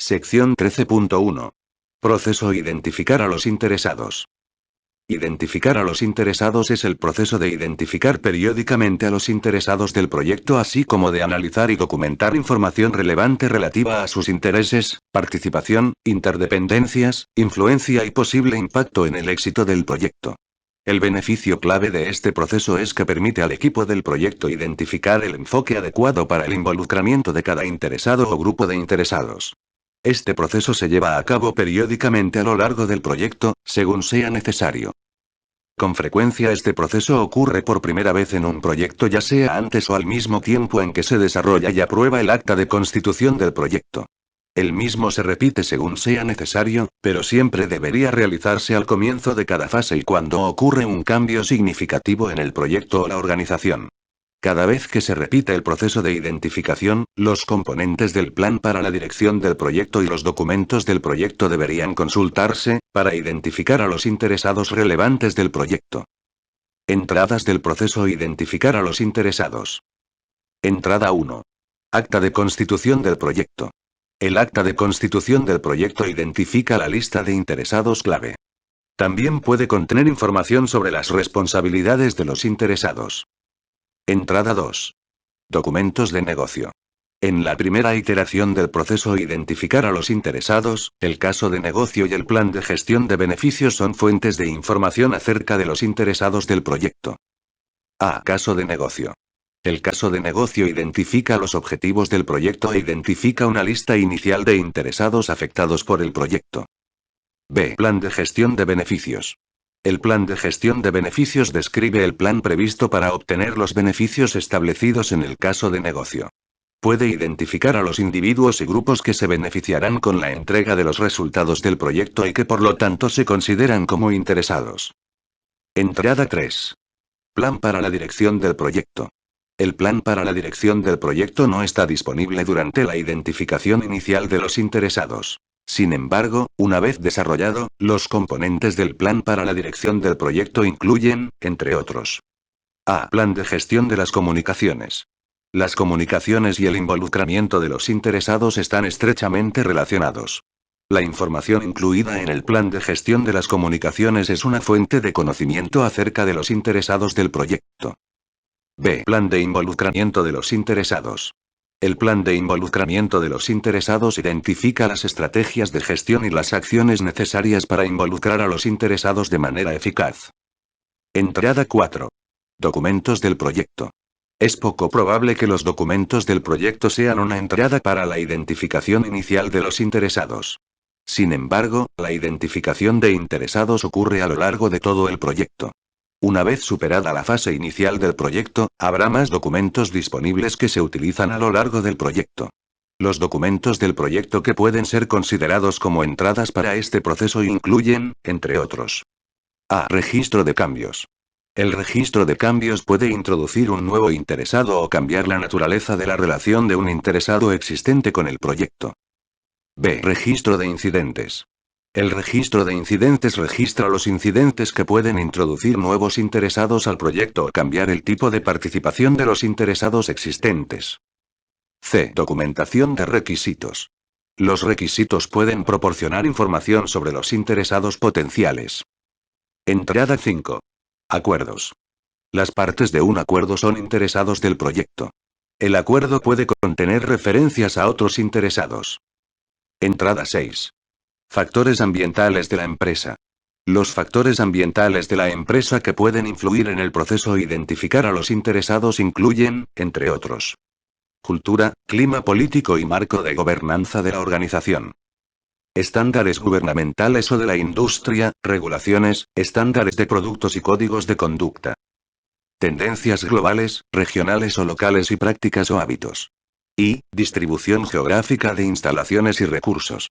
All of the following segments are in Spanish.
Sección 13.1. Proceso identificar a los interesados. Identificar a los interesados es el proceso de identificar periódicamente a los interesados del proyecto, así como de analizar y documentar información relevante relativa a sus intereses, participación, interdependencias, influencia y posible impacto en el éxito del proyecto. El beneficio clave de este proceso es que permite al equipo del proyecto identificar el enfoque adecuado para el involucramiento de cada interesado o grupo de interesados. Este proceso se lleva a cabo periódicamente a lo largo del proyecto, según sea necesario. Con frecuencia este proceso ocurre por primera vez en un proyecto, ya sea antes o al mismo tiempo en que se desarrolla y aprueba el acta de constitución del proyecto. El mismo se repite según sea necesario, pero siempre debería realizarse al comienzo de cada fase y cuando ocurre un cambio significativo en el proyecto o la organización. Cada vez que se repite el proceso de identificación, los componentes del plan para la dirección del proyecto y los documentos del proyecto deberían consultarse, para identificar a los interesados relevantes del proyecto. Entradas del proceso identificar a los interesados. Entrada 1. Acta de constitución del proyecto. El acta de constitución del proyecto identifica la lista de interesados clave. También puede contener información sobre las responsabilidades de los interesados. Entrada 2. Documentos de negocio. En la primera iteración del proceso identificar a los interesados, el caso de negocio y el plan de gestión de beneficios son fuentes de información acerca de los interesados del proyecto. A. Caso de negocio. El caso de negocio identifica los objetivos del proyecto e identifica una lista inicial de interesados afectados por el proyecto. B. Plan de gestión de beneficios. El plan de gestión de beneficios describe el plan previsto para obtener los beneficios establecidos en el caso de negocio. Puede identificar a los individuos y grupos que se beneficiarán con la entrega de los resultados del proyecto y que por lo tanto se consideran como interesados. Entrada 3. Plan para la dirección del proyecto. El plan para la dirección del proyecto no está disponible durante la identificación inicial de los interesados. Sin embargo, una vez desarrollado, los componentes del plan para la dirección del proyecto incluyen, entre otros: A. Plan de gestión de las comunicaciones. Las comunicaciones y el involucramiento de los interesados están estrechamente relacionados. La información incluida en el plan de gestión de las comunicaciones es una fuente de conocimiento acerca de los interesados del proyecto. B. Plan de involucramiento de los interesados. El plan de involucramiento de los interesados identifica las estrategias de gestión y las acciones necesarias para involucrar a los interesados de manera eficaz. Entrada 4. Documentos del proyecto. Es poco probable que los documentos del proyecto sean una entrada para la identificación inicial de los interesados. Sin embargo, la identificación de interesados ocurre a lo largo de todo el proyecto. Una vez superada la fase inicial del proyecto, habrá más documentos disponibles que se utilizan a lo largo del proyecto. Los documentos del proyecto que pueden ser considerados como entradas para este proceso incluyen, entre otros: A. Registro de cambios. El registro de cambios puede introducir un nuevo interesado o cambiar la naturaleza de la relación de un interesado existente con el proyecto. B. Registro de incidentes. El registro de incidentes registra los incidentes que pueden introducir nuevos interesados al proyecto o cambiar el tipo de participación de los interesados existentes. C. Documentación de requisitos. Los requisitos pueden proporcionar información sobre los interesados potenciales. Entrada 5. Acuerdos. Las partes de un acuerdo son interesados del proyecto. El acuerdo puede contener referencias a otros interesados. Entrada 6. Factores ambientales de la empresa. Los factores ambientales de la empresa que pueden influir en el proceso e identificar a los interesados incluyen, entre otros: cultura, clima político y marco de gobernanza de la organización. Estándares gubernamentales o de la industria, regulaciones, estándares de productos y códigos de conducta. Tendencias globales, regionales o locales y prácticas o hábitos. Y, distribución geográfica de instalaciones y recursos.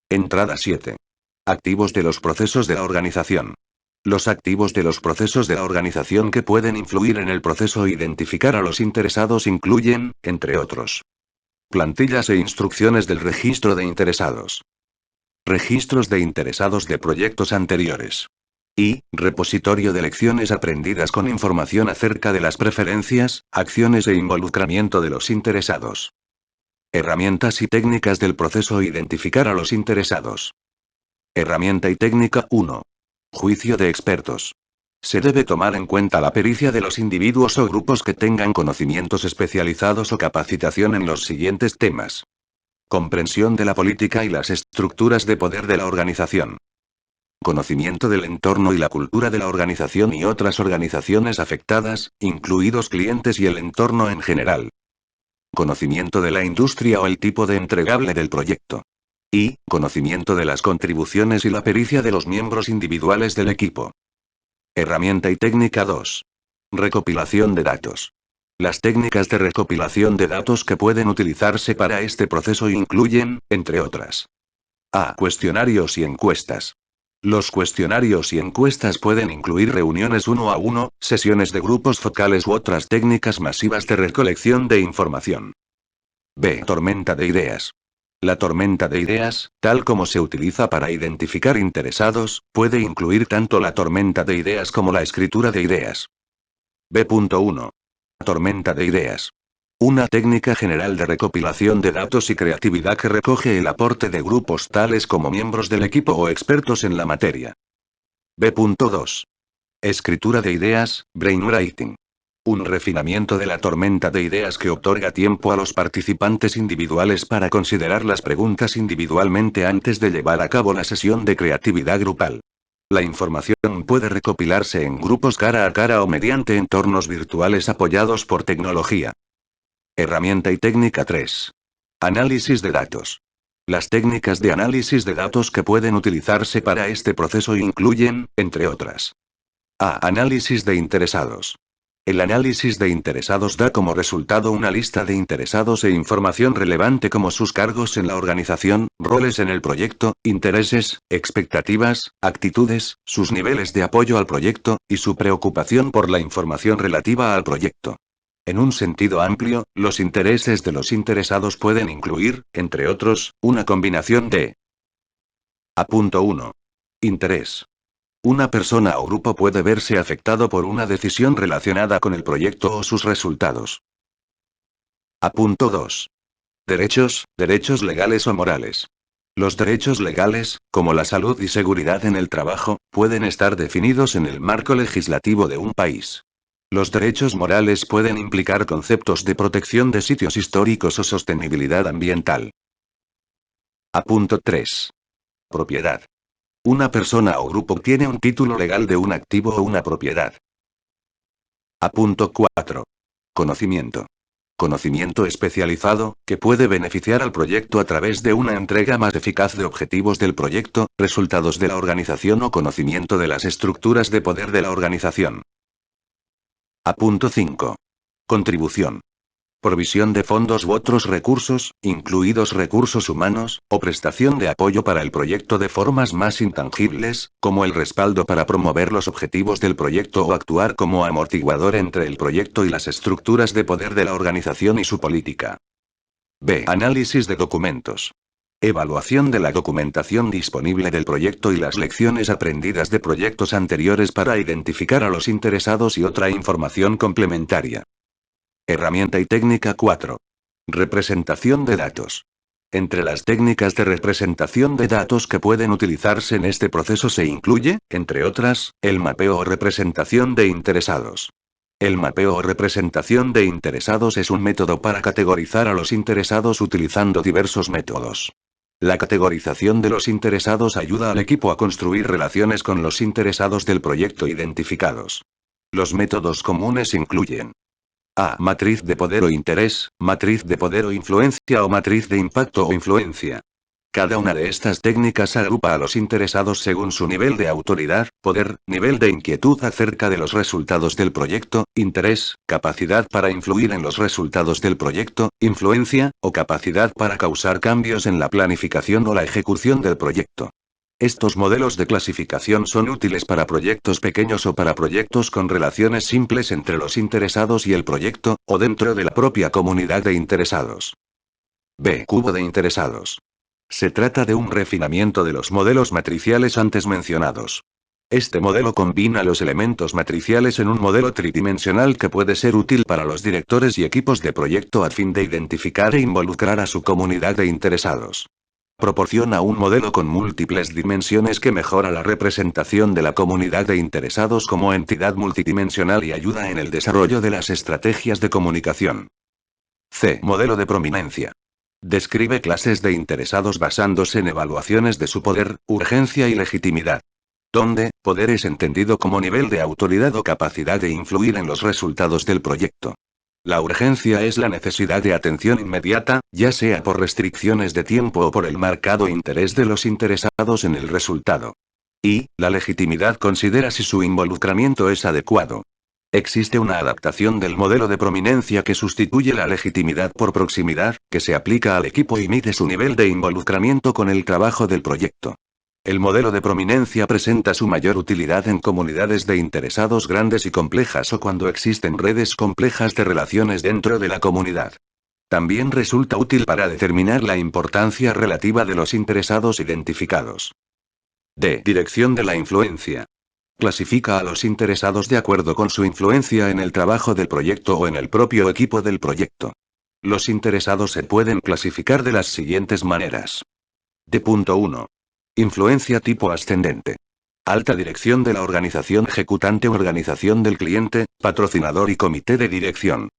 Entrada 7. Activos de los procesos de la organización. Los activos de los procesos de la organización que pueden influir en el proceso e identificar a los interesados incluyen, entre otros: plantillas e instrucciones del registro de interesados. Registros de interesados de proyectos anteriores. Y, repositorio de lecciones aprendidas con información acerca de las preferencias, acciones e involucramiento de los interesados. Herramientas y técnicas del proceso identificar a los interesados. Herramienta y técnica 1. Juicio de expertos. Se debe tomar en cuenta la pericia de los individuos o grupos que tengan conocimientos especializados o capacitación en los siguientes temas. Comprensión de la política y las estructuras de poder de la organización. Conocimiento del entorno y la cultura de la organización y otras organizaciones afectadas, incluidos clientes y el entorno en general. Conocimiento de la industria o el tipo de entregable del proyecto. Y, conocimiento de las contribuciones y la pericia de los miembros individuales del equipo. Herramienta y técnica 2. Recopilación de datos. Las técnicas de recopilación de datos que pueden utilizarse para este proceso incluyen, entre otras, A. Cuestionarios y encuestas. Los cuestionarios y encuestas pueden incluir reuniones uno a uno, sesiones de grupos focales u otras técnicas masivas de recolección de información. B. Tormenta de ideas. La tormenta de ideas, tal como se utiliza para identificar interesados, puede incluir tanto la tormenta de ideas como la escritura de ideas. B.1. Tormenta de ideas. Una técnica general de recopilación de datos y creatividad que recoge el aporte de grupos tales como miembros del equipo o expertos en la materia. B.2. Escritura de ideas, brainwriting. Un refinamiento de la tormenta de ideas que otorga tiempo a los participantes individuales para considerar las preguntas individualmente antes de llevar a cabo la sesión de creatividad grupal. La información puede recopilarse en grupos cara a cara o mediante entornos virtuales apoyados por tecnología. Herramienta y técnica 3. Análisis de datos. Las técnicas de análisis de datos que pueden utilizarse para este proceso incluyen, entre otras, A. Análisis de interesados. El análisis de interesados da como resultado una lista de interesados e información relevante como sus cargos en la organización, roles en el proyecto, intereses, expectativas, actitudes, sus niveles de apoyo al proyecto, y su preocupación por la información relativa al proyecto. En un sentido amplio, los intereses de los interesados pueden incluir, entre otros, una combinación de A.1. Interés. Una persona o grupo puede verse afectado por una decisión relacionada con el proyecto o sus resultados. A.2. Derechos, derechos legales o morales. Los derechos legales, como la salud y seguridad en el trabajo, pueden estar definidos en el marco legislativo de un país. Los derechos morales pueden implicar conceptos de protección de sitios históricos o sostenibilidad ambiental. A.3. Propiedad. Una persona o grupo tiene un título legal de un activo o una propiedad. A.4. Conocimiento. Conocimiento especializado, que puede beneficiar al proyecto a través de una entrega más eficaz de objetivos del proyecto, resultados de la organización o conocimiento de las estructuras de poder de la organización. A.5. Contribución. Provisión de fondos u otros recursos, incluidos recursos humanos, o prestación de apoyo para el proyecto de formas más intangibles, como el respaldo para promover los objetivos del proyecto o actuar como amortiguador entre el proyecto y las estructuras de poder de la organización y su política. B. Análisis de documentos. Evaluación de la documentación disponible del proyecto y las lecciones aprendidas de proyectos anteriores para identificar a los interesados y otra información complementaria. Herramienta y técnica 4. Representación de datos. Entre las técnicas de representación de datos que pueden utilizarse en este proceso se incluye, entre otras, el mapeo o representación de interesados. El mapeo o representación de interesados es un método para categorizar a los interesados utilizando diversos métodos. La categorización de los interesados ayuda al equipo a construir relaciones con los interesados del proyecto identificados. Los métodos comunes incluyen A. Matriz de poder o interés, matriz de poder o influencia o matriz de impacto o influencia. Cada una de estas técnicas agrupa a los interesados según su nivel de autoridad, poder, nivel de inquietud acerca de los resultados del proyecto, interés, capacidad para influir en los resultados del proyecto, influencia, o capacidad para causar cambios en la planificación o la ejecución del proyecto. Estos modelos de clasificación son útiles para proyectos pequeños o para proyectos con relaciones simples entre los interesados y el proyecto, o dentro de la propia comunidad de interesados. B. Cubo de interesados. Se trata de un refinamiento de los modelos matriciales antes mencionados. Este modelo combina los elementos matriciales en un modelo tridimensional que puede ser útil para los directores y equipos de proyecto a fin de identificar e involucrar a su comunidad de interesados. Proporciona un modelo con múltiples dimensiones que mejora la representación de la comunidad de interesados como entidad multidimensional y ayuda en el desarrollo de las estrategias de comunicación. C. Modelo de prominencia. Describe clases de interesados basándose en evaluaciones de su poder, urgencia y legitimidad. Donde, poder es entendido como nivel de autoridad o capacidad de influir en los resultados del proyecto. La urgencia es la necesidad de atención inmediata, ya sea por restricciones de tiempo o por el marcado interés de los interesados en el resultado. Y, la legitimidad considera si su involucramiento es adecuado. Existe una adaptación del modelo de prominencia que sustituye la legitimidad por proximidad, que se aplica al equipo y mide su nivel de involucramiento con el trabajo del proyecto. El modelo de prominencia presenta su mayor utilidad en comunidades de interesados grandes y complejas o cuando existen redes complejas de relaciones dentro de la comunidad. También resulta útil para determinar la importancia relativa de los interesados identificados. D. Dirección de la influencia. Clasifica a los interesados de acuerdo con su influencia en el trabajo del proyecto o en el propio equipo del proyecto. Los interesados se pueden clasificar de las siguientes maneras. D.1. Influencia tipo ascendente. Alta dirección de la organización ejecutante, organización del cliente, patrocinador y comité de dirección.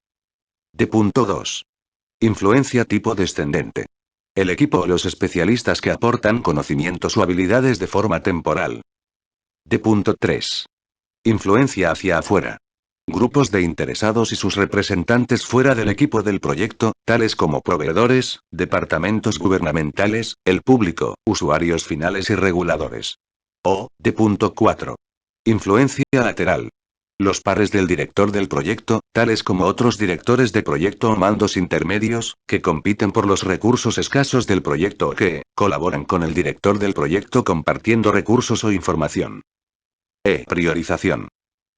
D.2. Influencia tipo descendente. El equipo o los especialistas que aportan conocimientos o habilidades de forma temporal. D.3. Influencia hacia afuera. Grupos de interesados y sus representantes fuera del equipo del proyecto, tales como proveedores, departamentos gubernamentales, el público, usuarios finales y reguladores. O, D.4. Influencia lateral. Los pares del director del proyecto, tales como otros directores de proyecto o mandos intermedios, que compiten por los recursos escasos del proyecto o que colaboran con el director del proyecto compartiendo recursos o información. E. Priorización.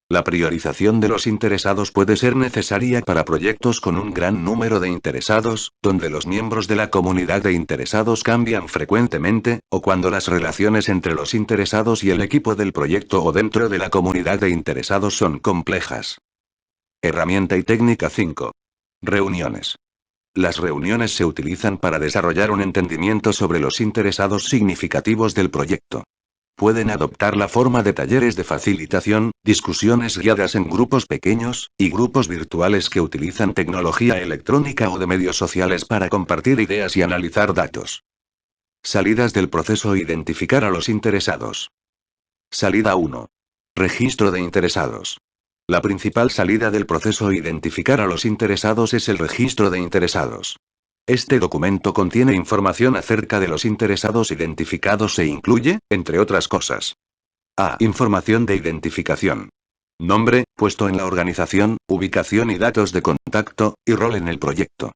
La priorización de los interesados puede ser necesaria para proyectos con un gran número de interesados, donde los miembros de la comunidad de interesados cambian frecuentemente, o cuando las relaciones entre los interesados y el equipo del proyecto o dentro de la comunidad de interesados son complejas. Herramienta y técnica 5. Reuniones. Las reuniones se utilizan para desarrollar un entendimiento sobre los interesados significativos del proyecto. Pueden adoptar la forma de talleres de facilitación, discusiones guiadas en grupos pequeños, y grupos virtuales que utilizan tecnología electrónica o de medios sociales para compartir ideas y analizar datos. Salidas del proceso: identificar a los interesados. Salida 1. Registro de interesados. La principal salida del proceso identificar a los interesados es el registro de interesados. Este documento contiene información acerca de los interesados identificados e incluye, entre otras cosas, a. Información de identificación. Nombre, puesto en la organización, ubicación y datos de contacto, y rol en el proyecto.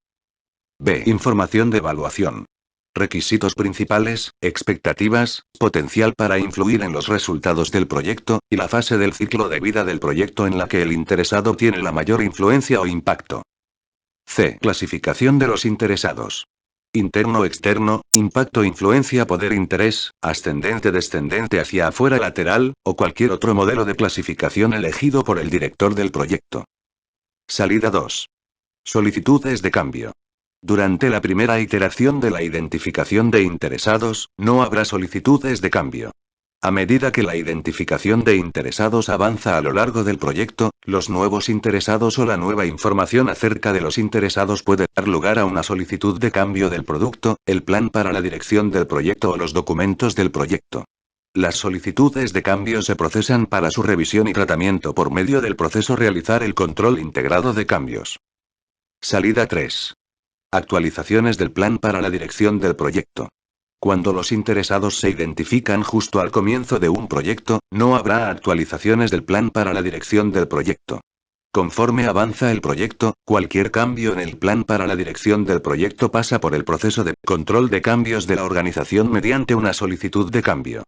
B. Información de evaluación. Requisitos principales, expectativas, potencial para influir en los resultados del proyecto, y la fase del ciclo de vida del proyecto en la que el interesado tiene la mayor influencia o impacto. C. Clasificación de los interesados. Interno, externo, impacto, influencia, poder, interés, ascendente, descendente, hacia afuera, lateral, o cualquier otro modelo de clasificación elegido por el director del proyecto. Salida 2. Solicitudes de cambio. Durante la primera iteración de la identificación de interesados, no habrá solicitudes de cambio. A medida que la identificación de interesados avanza a lo largo del proyecto, los nuevos interesados o la nueva información acerca de los interesados puede dar lugar a una solicitud de cambio del producto, el plan para la dirección del proyecto o los documentos del proyecto. Las solicitudes de cambio se procesan para su revisión y tratamiento por medio del proceso realizar el control integrado de cambios. Salida 3. Actualizaciones del plan para la dirección del proyecto. Cuando los interesados se identifican justo al comienzo de un proyecto, no habrá actualizaciones del plan para la dirección del proyecto. Conforme avanza el proyecto, cualquier cambio en el plan para la dirección del proyecto pasa por el proceso de control de cambios de la organización mediante una solicitud de cambio.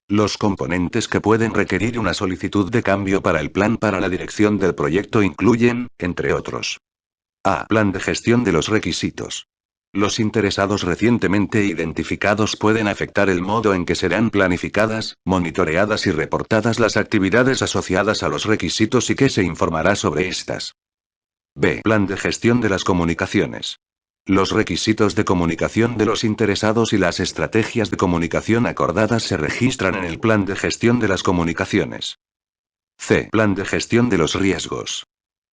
Los componentes que pueden requerir una solicitud de cambio para el plan para la dirección del proyecto incluyen, entre otros, a. Plan de gestión de los requisitos. Los interesados recientemente identificados pueden afectar el modo en que serán planificadas, monitoreadas y reportadas las actividades asociadas a los requisitos y que se informará sobre estas. B. Plan de gestión de las comunicaciones. Los requisitos de comunicación de los interesados y las estrategias de comunicación acordadas se registran en el plan de gestión de las comunicaciones. C. Plan de gestión de los riesgos.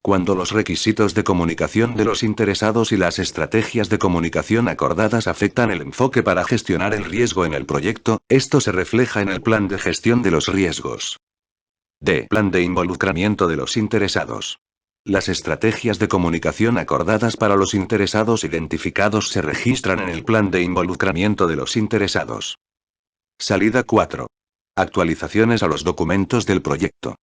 Cuando los requisitos de comunicación de los interesados y las estrategias de comunicación acordadas afectan el enfoque para gestionar el riesgo en el proyecto, esto se refleja en el plan de gestión de los riesgos. D. Plan de involucramiento de los interesados. Las estrategias de comunicación acordadas para los interesados identificados se registran en el plan de involucramiento de los interesados. Salida 4. Actualizaciones a los documentos del proyecto.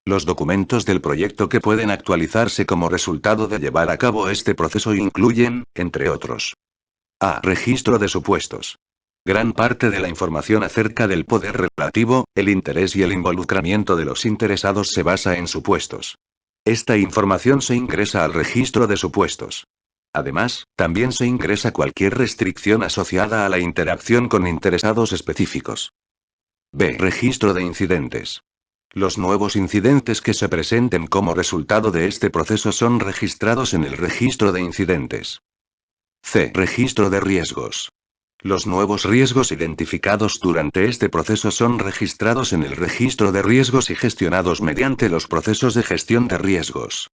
Los documentos del proyecto que pueden actualizarse como resultado de llevar a cabo este proceso incluyen, entre otros: A. Registro de supuestos. Gran parte de la información acerca del poder relativo, el interés y el involucramiento de los interesados se basa en supuestos. Esta información se ingresa al registro de supuestos. Además, también se ingresa cualquier restricción asociada a la interacción con interesados específicos. B. Registro de incidentes. Los nuevos incidentes que se presenten como resultado de este proceso son registrados en el registro de incidentes. C. Registro de riesgos. Los nuevos riesgos identificados durante este proceso son registrados en el registro de riesgos y gestionados mediante los procesos de gestión de riesgos.